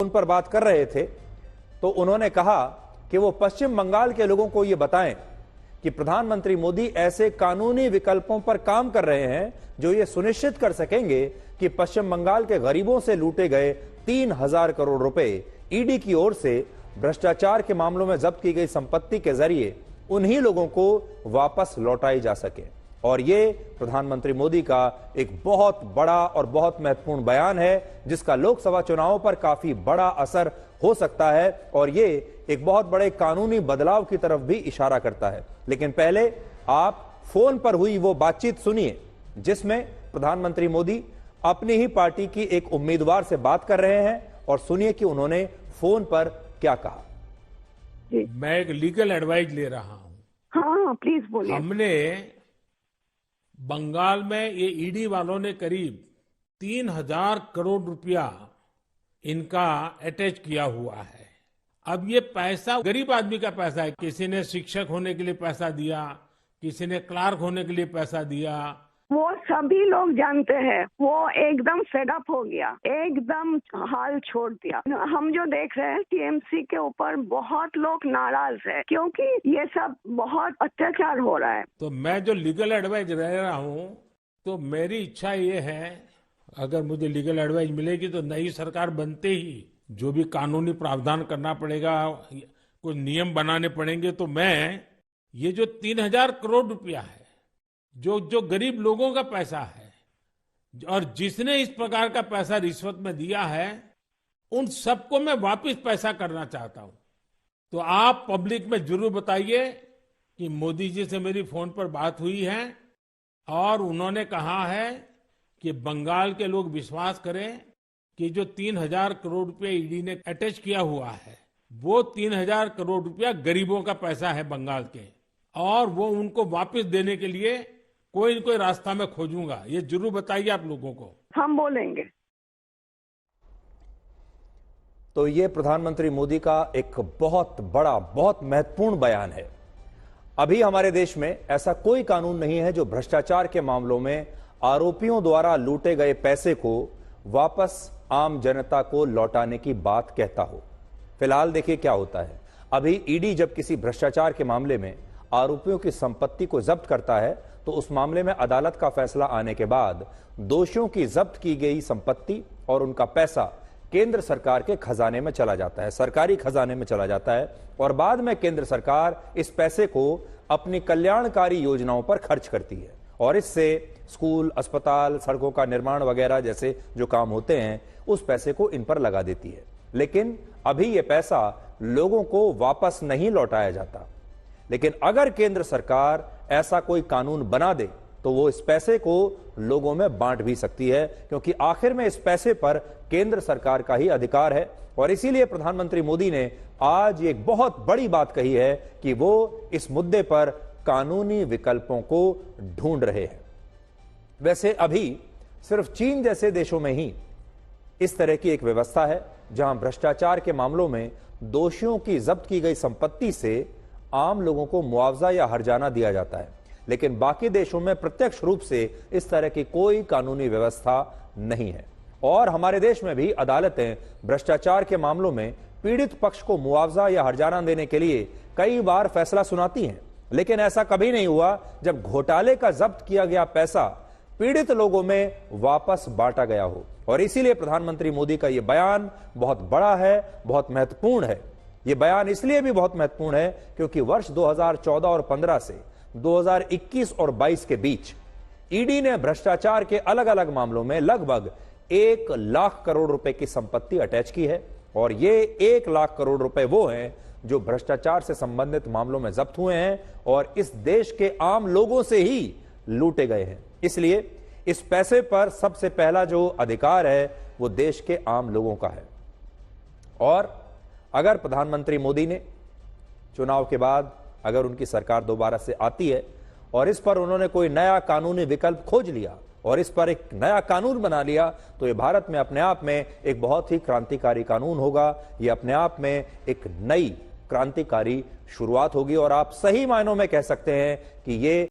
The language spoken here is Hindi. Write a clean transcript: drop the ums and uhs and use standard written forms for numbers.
उन पर बात कर रहे थे तो उन्होंने कहा कि वो पश्चिम बंगाल के लोगों को ये बताएं कि प्रधानमंत्री मोदी ऐसे कानूनी विकल्पों पर काम कर रहे हैं जो ये सुनिश्चित कर सकेंगे कि पश्चिम बंगाल के गरीबों से लूटे गए 3,000 करोड़ रुपए ईडी की ओर से भ्रष्टाचार के मामलों में जब्त की गई संपत्ति के जरिए उन्हीं लोगों को वापस लौटाई जा सके। और ये प्रधानमंत्री मोदी का एक बहुत बड़ा और बहुत महत्वपूर्ण बयान है जिसका लोकसभा चुनावों पर काफी बड़ा असर हो सकता है और ये एक बहुत बड़े कानूनी बदलाव की तरफ भी इशारा करता है। लेकिन पहले आप फोन पर हुई वो बातचीत सुनिए जिसमें प्रधानमंत्री मोदी अपनी ही पार्टी की एक उम्मीदवार से बात कर रहे हैं और सुनिए कि उन्होंने फोन पर क्या कहा। मैं एक लीगल एडवाइस ले रहा हूं। हाँ प्लीज बोलिए। हमने बंगाल में ये ईडी वालों ने करीब 3,000 करोड़ रुपया इनका अटैच किया हुआ है। अब ये पैसा गरीब आदमी का पैसा है। किसी ने शिक्षक होने के लिए पैसा दिया, किसी ने क्लार्क होने के लिए पैसा दिया। वो सभी लोग जानते हैं। वो एकदम फेडअप हो गया, एकदम हाल छोड़ दिया। हम जो देख रहे हैं टीएमसी के ऊपर बहुत लोग नाराज है क्योंकि ये सब बहुत अत्याचार हो रहा है। तो मैं जो लीगल एडवाइस रह रहा हूँ तो मेरी इच्छा ये है अगर मुझे लीगल एडवाइस मिलेगी तो नई सरकार बनते ही जो भी कानूनी प्रावधान करना पड़ेगा, कुछ नियम बनाने पड़ेंगे, तो मैं ये जो 3,000 करोड़ रुपया है जो गरीब लोगों का पैसा है और जिसने इस प्रकार का पैसा रिश्वत में दिया है उन सबको मैं वापस पैसा करना चाहता हूं। तो आप पब्लिक में जरूर बताइए कि मोदी जी से मेरी फोन पर बात हुई है और उन्होंने कहा है कि बंगाल के लोग विश्वास करें कि जो 3,000 करोड़ रुपया ईडी ने अटैच किया हुआ है वो 3,000 करोड़ रुपया गरीबों का पैसा है बंगाल के, और वो उनको वापस देने के लिए कोई न कोई रास्ता मैं खोजूंगा। ये जरूर बताइए आप लोगों को। हम बोलेंगे। तो ये प्रधानमंत्री मोदी का एक बहुत बड़ा, बहुत महत्वपूर्ण बयान है। अभी हमारे देश में ऐसा कोई कानून नहीं है जो भ्रष्टाचार के मामलों में आरोपियों द्वारा लूटे गए पैसे को वापस आम जनता को लौटाने की बात कहता हो। फिलहाल देखिए क्या होता है। अभी ईडी जब किसी भ्रष्टाचार के मामले में आरोपियों की संपत्ति को जब्त करता है तो उस मामले में अदालत का फैसला आने के बाद दोषियों की जब्त की गई संपत्ति और उनका पैसा केंद्र सरकार के खजाने में चला जाता है, सरकारी खजाने में चला जाता है और बाद में केंद्र सरकार इस पैसे को अपनी कल्याणकारी योजनाओं पर खर्च करती है और इससे स्कूल, अस्पताल, सड़कों का निर्माण वगैरह जैसे जो काम होते हैं उस पैसे को इन पर लगा देती है। लेकिन अभी यह पैसा लोगों को वापस नहीं लौटाया जाता। लेकिन अगर केंद्र सरकार ऐसा कोई कानून बना दे तो वो इस पैसे को लोगों में बांट भी सकती है क्योंकि आखिर में इस पैसे पर केंद्र सरकार का ही अधिकार है। और इसीलिए प्रधानमंत्री मोदी ने आज एक बहुत बड़ी बात कही है कि वो इस मुद्दे पर कानूनी विकल्पों को ढूंढ रहे हैं। वैसे अभी सिर्फ चीन जैसे देशों में ही इस तरह की एक व्यवस्था है जहां भ्रष्टाचार के मामलों में दोषियों की जब्त की गई संपत्ति से आम लोगों को मुआवजा या हर्जाना दिया जाता है। लेकिन बाकी देशों में प्रत्यक्ष रूप से इस तरह की कोई कानूनी व्यवस्था नहीं है। और हमारे देश में भी अदालतें भ्रष्टाचार के मामलों में पीड़ित पक्ष को मुआवजा या हर्जाना देने के लिए कई बार फैसला सुनाती हैं, लेकिन ऐसा कभी नहीं हुआ जब घोटाले का जब्त किया गया पैसा पीड़ित लोगों में वापस बांटा गया हो। और इसीलिए प्रधानमंत्री मोदी का यह बयान बहुत बड़ा है, बहुत महत्वपूर्ण है। यह बयान इसलिए भी बहुत महत्वपूर्ण है क्योंकि वर्ष 2014 और 15 से 2021 और 22 के बीच ईडी ने भ्रष्टाचार के अलग अलग मामलों में लगभग 1 लाख करोड़ रुपए की संपत्ति अटैच की है और ये 1 लाख करोड़ रुपए वो हैं जो भ्रष्टाचार से संबंधित मामलों में जब्त हुए हैं और इस देश के आम लोगों से ही लूटे गए हैं। इसलिए इस पैसे पर सबसे पहला जो अधिकार है वो देश के आम लोगों का है। और अगर प्रधानमंत्री मोदी ने चुनाव के बाद अगर उनकी सरकार दोबारा से आती है और इस पर उन्होंने कोई नया कानूनी विकल्प खोज लिया और इस पर एक नया कानून बना लिया तो ये भारत में अपने आप में एक बहुत ही क्रांतिकारी कानून होगा। ये अपने आप में एक नई क्रांतिकारी शुरुआत होगी और आप सही मायनों में कह सकते हैं कि ये